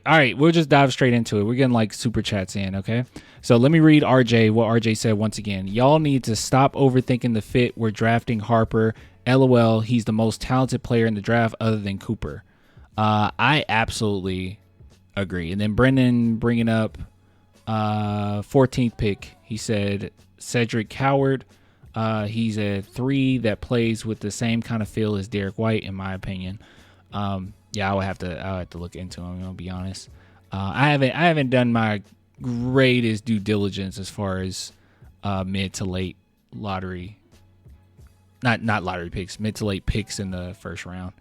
All right, we'll just dive straight into it. We're getting like super chats in, okay? So let me read RJ, what RJ said once again. Y'all need to stop overthinking the fit. We're drafting Harper. LOL, he's the most talented player in the draft other than Cooper. I absolutely agree. And then Brendan bringing up 14th pick. He said Cedric Coward. He's a 3 that plays with the same kind of feel as Derek White, in my opinion. Yeah, I'll have to look into him. I'll be honest. I haven't done my greatest due diligence as far as mid to late lottery, not lottery picks, mid to late picks in the first round.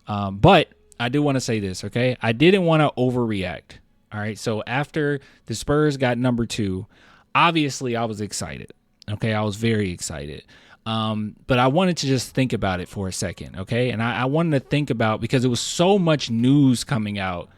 But I do want to say this, okay? I didn't want to overreact. All right. So after the Spurs got number 2, obviously I was excited. Okay, I was very excited. But I wanted to just think about it for a second, okay? And I wanted to think about, because it was so much news coming out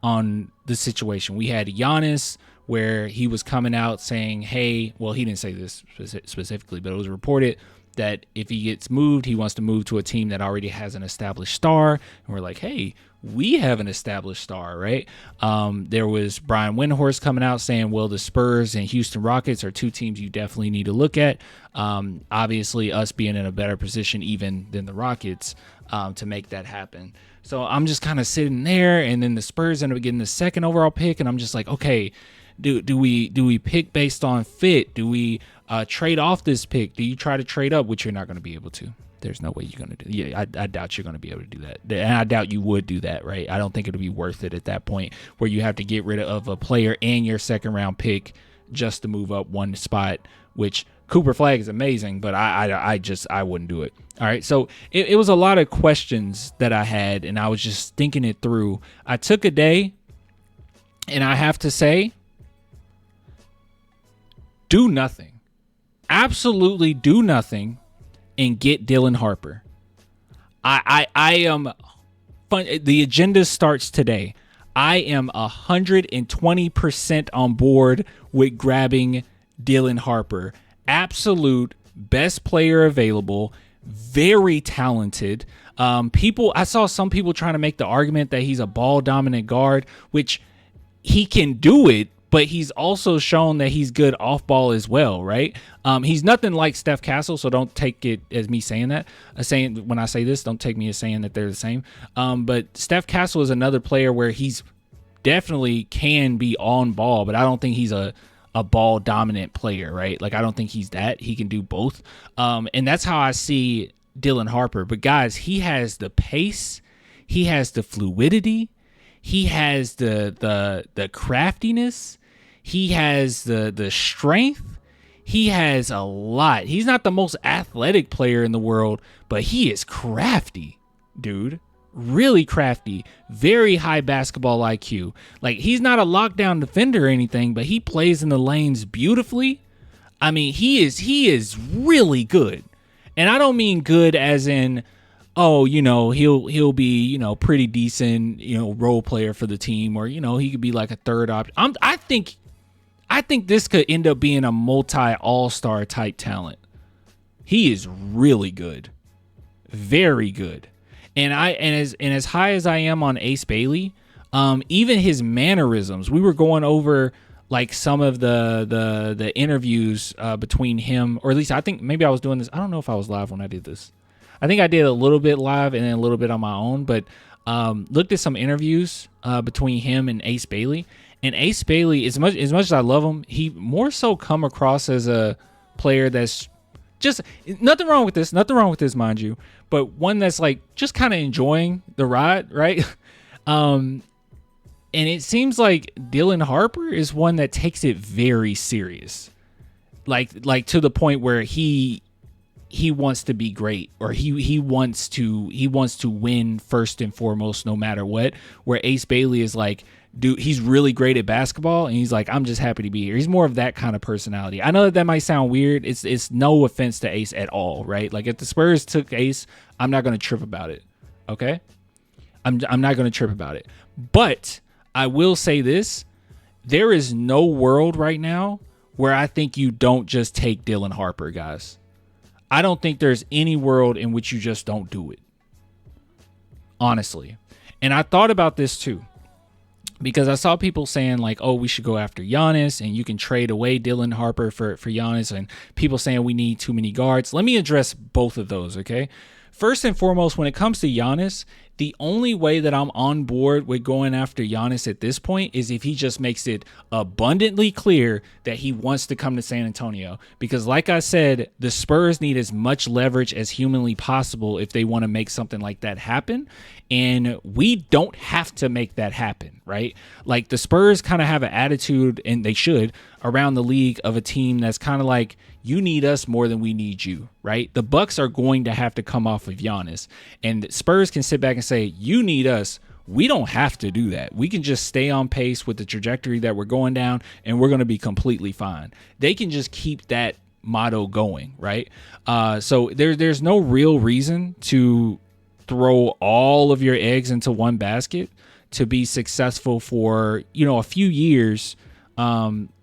on the situation. We had Giannis, where he was coming out saying, hey, well, he didn't say this specifically, but it was reported that if he gets moved, he wants to move to a team that already has an established star. And we're like, hey, we have an established star, right? There was Brian Windhorst coming out saying, well, the Spurs and Houston Rockets are 2 teams you definitely need to look at. Obviously, us being in a better position even than the Rockets to make that happen. So I'm just kind of sitting there, and then the Spurs end up getting the 2nd overall pick, and I'm just like, okay, do we pick based on fit? Do we trade off this pick? Do you try to trade up, which you're not going to be able to? There's no way you're going to do. Yeah, I doubt you're going to be able to do that. And I doubt you would do that, right? I don't think it'll be worth it at that point where you have to get rid of a player and your 2nd round pick just to move up one spot, which Cooper Flag is amazing, but I wouldn't do it. All right. So it was a lot of questions that I had, and I was just thinking it through. I took a day, and I have to say, do nothing. Absolutely do nothing. And get Dylan Harper. I am fun. The agenda starts today. I am 120% on board with grabbing Dylan Harper. Absolute best player available. Very talented. I saw some people trying to make the argument that he's a ball dominant guard, which he can do it. But he's also shown that he's good off ball as well, right? He's nothing like Steph Castle, so don't take it as me saying that. When I say this, don't take me as saying that they're the same. But Steph Castle is another player where he's definitely can be on ball, but I don't think he's a ball dominant player, right? Like, I don't think he's that. He can do both. And that's how I see Dylan Harper. But guys, he has the pace. He has the fluidity. He has the craftiness. He has the strength. He has a lot. He's not the most athletic player in the world, but he is crafty, dude. Really crafty. Very high basketball IQ. Like, he's not a lockdown defender or anything, but he plays in the lanes beautifully. I mean, he is really good. And I don't mean good as in, oh, he'll be, pretty decent, role player for the team, or, he could be like a third option. I think this could end up being a multi-all-star type talent. He is really good. Very good. And as high as I am on Ace Bailey, even his mannerisms, we were going over like some of the interviews between him, or at least I think maybe I was doing this. I don't know if I was live when I did this. I think I did a little bit live and then a little bit on my own, but looked at some interviews between him and Ace Bailey. And Ace Bailey, as much as I love him, he more so come across as a player that's just nothing wrong with this, mind you, but one that's like just kind of enjoying the ride, right? And it seems like Dylan Harper is one that takes it very serious, like to the point where he wants to be great, or he wants to win first and foremost, no matter what. Where Ace Bailey is like, dude, he's really great at basketball, and he's like, I'm just happy to be here. He's more of that kind of personality. I know that might sound weird. It's no offense to Ace at all, right? Like, if the Spurs took Ace, I'm not going to trip about it. Okay, I'm not going to trip about it. But I will say this: there is no world right now where I think you don't just take Dylan Harper, guys. I don't think there's any world in which you just don't do it. Honestly. And I thought about this too. because I saw people saying like, oh, we should go after Giannis and you can trade away Dylan Harper for Giannis, and people saying we need too many guards. Let me address both of those, okay? First and foremost, when it comes to Giannis, the only way that I'm on board with going after Giannis at this point is if he just makes it abundantly clear that he wants to come to San Antonio. Because like I said, the Spurs need as much leverage as humanly possible if they want to make something like that happen. And we don't have to make that happen, right? Like the Spurs kind of have an attitude, and they should, around the league of a team that's kind of like, you need us more than we need you, right? The Bucks are going to have to come off of Giannis, and Spurs can sit back and say, you need us. We don't have to do that. We can just stay on pace with the trajectory that we're going down, and we're going to be completely fine. They can just keep that motto going, right? So there's no real reason to throw all of your eggs into one basket to be successful for, a few years,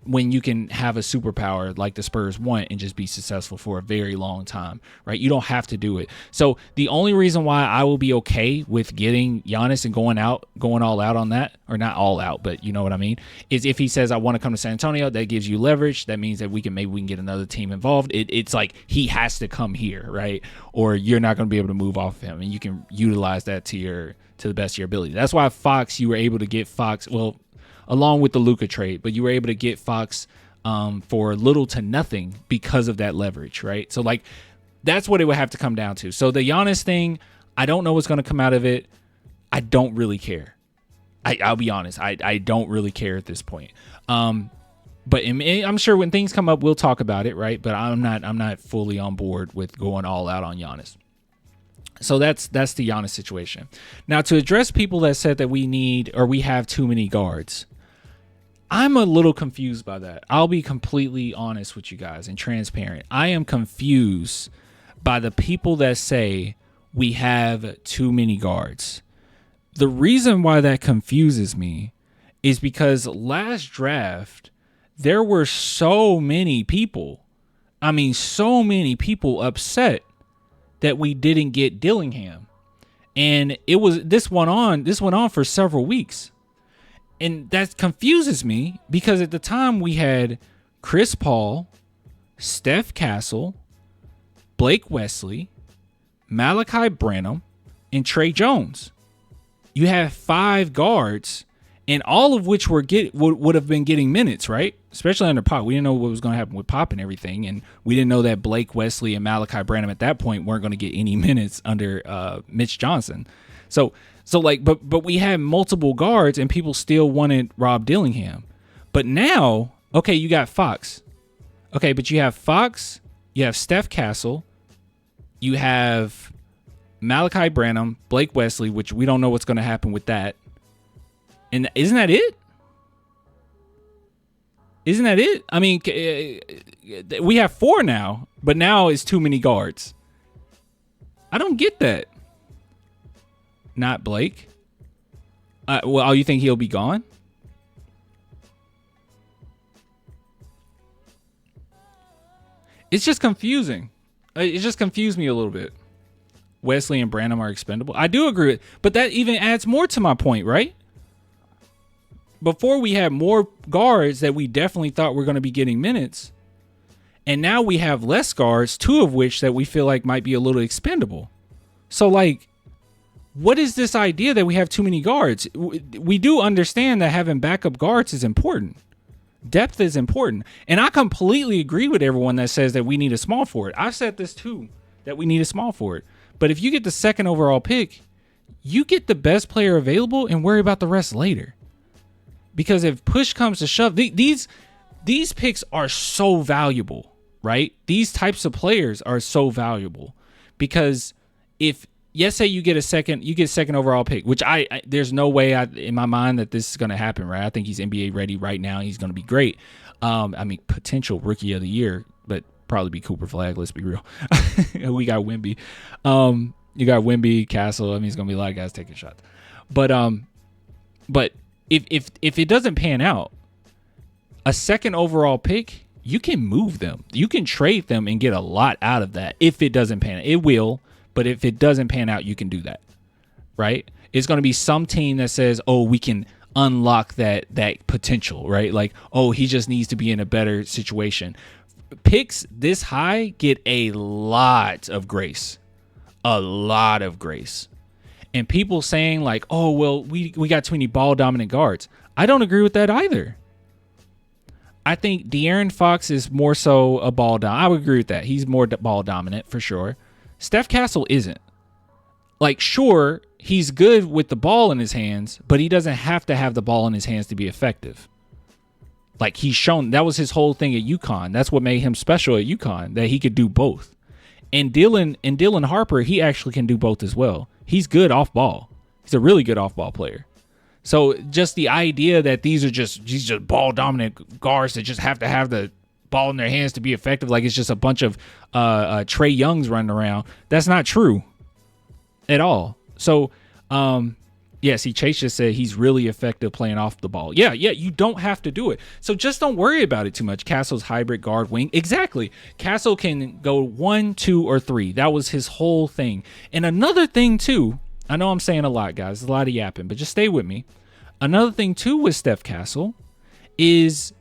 when you can have a superpower like the Spurs want and just be successful for a very long time, right? You don't have to do it. So the only reason why I will be okay with getting Giannis and going all out on that, or not all out, but you know what I mean, is if he says, I want to come to San Antonio, that gives you leverage. That means that maybe we can get another team involved. It's like he has to come here, right? Or you're not going to be able to move off of him, and you can utilize that to the best of your ability. That's why you were able to get Fox, well, along with the Luka trade, but you were able to get Fox for little to nothing because of that leverage, right? So like that's what it would have to come down to. So the Giannis thing, I don't know what's going to come out of it. I don't really care. I'll be honest. I don't really care at this point. But I'm sure when things come up, we'll talk about it, right? But I'm not fully on board with going all out on Giannis. So that's the Giannis situation. Now, to address people that said that we have too many guards, I'm a little confused by that. I'll be completely honest with you guys and transparent. I am confused by the people that say we have too many guards. The reason why that confuses me is because last draft, there were so many people upset that we didn't get Dillingham. And this went on for several weeks. And that confuses me because at the time we had Chris Paul, Steph Castle, Blake Wesley, Malachi Branham, and Trey Jones. You have 5 guards, and all of which would have been getting minutes, right? Especially under Pop. We didn't know what was going to happen with Pop and everything, and we didn't know that Blake Wesley and Malachi Branham at that point weren't going to get any minutes under Mitch Johnson. So but we had multiple guards, and people still wanted Rob Dillingham. But now, okay, you got Fox. Okay, but you have Fox, you have Steph Castle, you have Malachi Branham, Blake Wesley, which we don't know what's going to happen with that. And isn't that it? Isn't that it? I mean, we have 4 now, but now it's too many guards. I don't get that. Not Blake. You think he'll be gone? It's just confusing. It just confused me a little bit. Wesley and Branham are expendable. I do agree with, but that even adds more to my point, right? Before we had more guards that we definitely thought were going to be getting minutes, and now we have less guards, 2 of which that we feel like might be a little expendable. So like, what is this idea that we have too many guards? We do understand that having backup guards is important. Depth is important. And I completely agree with everyone that says that we need a small forward. I've said this too, that we need a small forward. But if you get the 2nd overall pick, you get the best player available and worry about the rest later. Because if push comes to shove, these picks are so valuable, right? These types of players are so valuable. Because if, yes, say you get 2nd overall pick, which there's no way in my mind that this is going to happen, right? I think he's NBA ready right now. He's going to be great. Potential rookie of the year, but probably be Cooper Flag. Let's be real. We got Wemby. You got Wemby, Castle. I mean, it's going to be a lot of guys taking shots. But if it doesn't pan out, a 2nd overall pick, you can move them. You can trade them and get a lot out of that. If it doesn't pan out, it will. But if it doesn't pan out, you can do that, right? It's going to be some team that says, oh, we can unlock that potential, right? Like, oh, he just needs to be in a better situation. Picks this high get a lot of grace. A lot of grace. And people saying like, oh, well, we got too many ball dominant guards. I don't agree with that either. I think De'Aaron Fox is more so a ball dominant. I would agree with that. He's more ball dominant for sure. Steph Castle isn't. Like, sure, he's good with the ball in his hands, but he doesn't have to have the ball in his hands to be effective. Like, he's shown, that was his whole thing at UConn. That's what made him special at UConn, that he could do both. And Dylan Harper, he actually can do both as well. He's good off ball. He's a really good off ball player. So just the idea that these are just ball dominant guards that just have to have the ball in their hands to be effective, like it's just a bunch of Trae Youngs running around, that's not true at all. So, yeah, see, Chase just said he's really effective playing off the ball. Yeah, you don't have to do it. So just don't worry about it too much. Castle's hybrid guard wing. Exactly. Castle can go 1, 2, or 3. That was his whole thing. And another thing, too, I know I'm saying a lot, guys. There's a lot of yapping, but just stay with me. Another thing, too, with Steph Castle is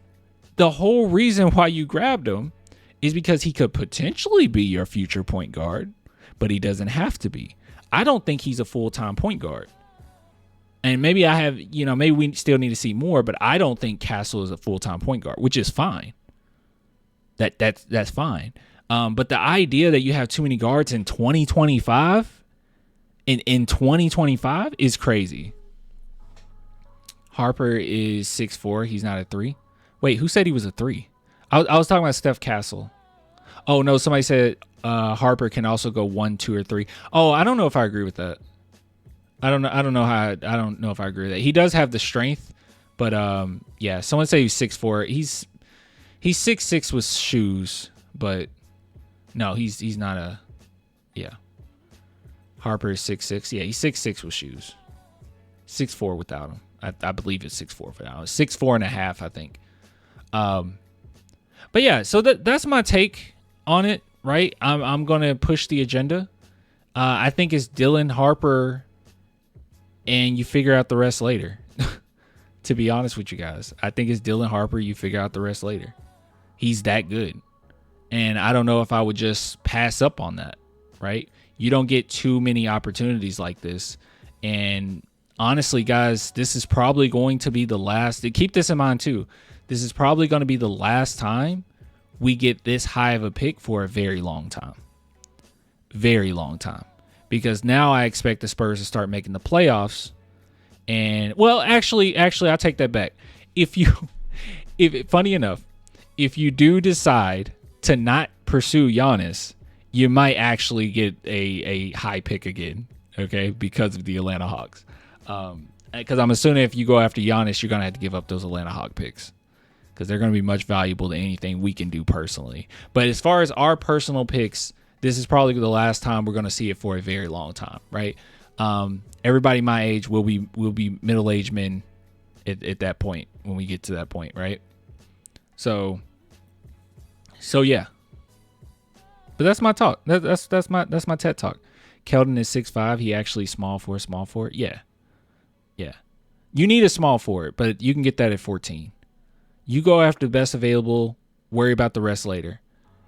the whole reason why you grabbed him is because he could potentially be your future point guard, but he doesn't have to be. I don't think he's a full-time point guard. And maybe maybe we still need to see more, but I don't think Castle is a full-time point guard, which is fine. That's fine. But the idea that you have too many guards in 2025, in 2025 is crazy. Harper is 6'4". He's not a 3. Wait, who said he was a 3? I was talking about Steph Castle. Oh, no, somebody said Harper can also go 1, 2, or 3. Oh, I don't know if I agree with that. I don't know if I agree with that. He does have the strength, but yeah, someone say he's 6'4". He's 6'6" with shoes, but no, he's not a, yeah. Harper is 6'6". Yeah, he's 6'6" with shoes. 6'4" without him. I believe it's 6'4" without him. 6'4.5", I think. But yeah, so that's my take on it, right? I'm gonna push the agenda. I think it's Dylan Harper, and you figure out the rest later. To be honest with you guys, I think it's Dylan Harper. You figure out the rest later. He's that good, and I don't know if I would just pass up on that. Right? You don't get too many opportunities like this, and honestly, guys, this is probably going to be the last. Keep this in mind too. This is probably going to be the last time we get this high of a pick for a very long time. Very long time. Because now I expect the Spurs to start making the playoffs. And, well, actually, I take that back. Funny enough, if you do decide to not pursue Giannis, you might actually get a high pick again, okay, because of the Atlanta Hawks. Because I'm assuming if you go after Giannis, you're going to have to give up those Atlanta Hawk picks, because they're going to be much valuable to anything we can do personally. But as far as our personal picks, this is probably the last time we're going to see it for a very long time, right? Everybody my age will be middle-aged men at that point, when we get to that point, right? So yeah. But that's my talk. That's my TED talk. Keldon is 6'5". He actually small forward. Yeah. You need a small forward, but you can get that at 14. You go after the best available. Worry about the rest later.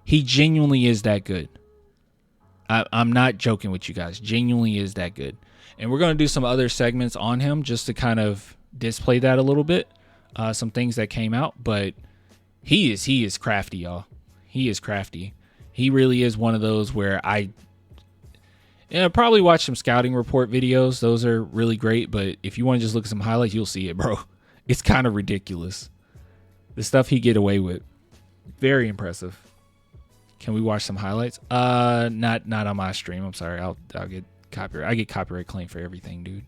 He genuinely is that good. I'm not joking with you guys. Genuinely is that good. And we're going to do some other segments on him just to kind of display that a little bit. Some things that came out, but he is crafty, y'all. He is crafty. He really is one of those where I probably watch some scouting report videos. Those are really great, but if you want to just look at some highlights, you'll see it, bro. It's kind of ridiculous. The stuff he get away with. Very impressive. Can we watch some highlights? Not on my stream. I'm sorry. I'll get copyright. I get copyright claim for everything, dude.